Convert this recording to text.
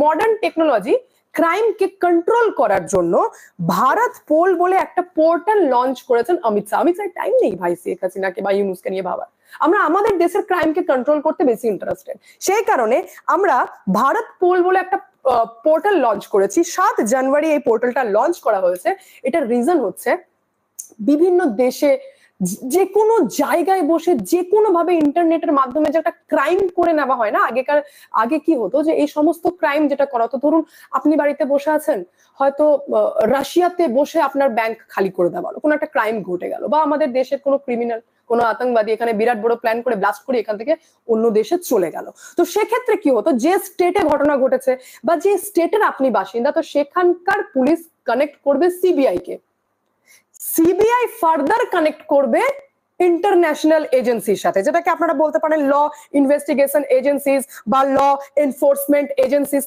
Modern technology ক্রাইমকে control করার জন্য Bharat pole বলে একটা পোর্টাল লঞ্চ করেছেন অমিত শাহ। অমিত শাহ টাইম নেই ভাই শেখ হাসিনাকে বা ইউনুসকে নিয়ে ভাবার। আমরা আমাদের দেশের ক্রাইমকে কন্ট্রোল করতে বেশি ইন্টারেস্টেড, সেই কারণে আমরা ভারত পোল বলে একটা পোর্টাল লঞ্চ করেছি। 7 জানুয়ারি এই পোর্টালটা লঞ্চ করা হয়েছে। এটার রিজন হচ্ছে বিভিন্ন দেশে যে কোনো জায়গায় বসে যে কোনো ভাবে ইন্টারনেটের মাধ্যমে যে একটা ক্রাইম করে নেওয়া হয় না, আগে কি হতো যে এই সমস্ত ক্রাইম যেটা করা হতো, ধরুন আপনি বাড়িতে বসে আছেন, হয়তো রাশিয়াতে বসে আপনার ব্যাংক খালি করে দেওয়া হলো, কোনো একটা ক্রাইম ঘটে গেল, বা আমাদের দেশের কোনো ক্রিমিনাল কোনো আতঙ্কবাদী এখানে বিরাট বড় প্ল্যান করে ব্লাস্ট করে এখান থেকে অন্য দেশে চলে গেল। তো সেক্ষেত্রে কি হতো, যে স্টেটে ঘটনা ঘটেছে বা যে স্টেটের আপনি বাসিন্দা, তো সেখানকার পুলিশ কানেক্ট করবে সিবিআই কে, সিবিআই ফার্দার কানেক্ট করবে ইন্টারন্যাশনাল এজেন্সির সাথে, যেটাকে আপনারা বলতে পারেন ল ইনভেস্টিগেশন এজেন্সিস বা ল এনফোর্সমেন্ট এজেন্সিস।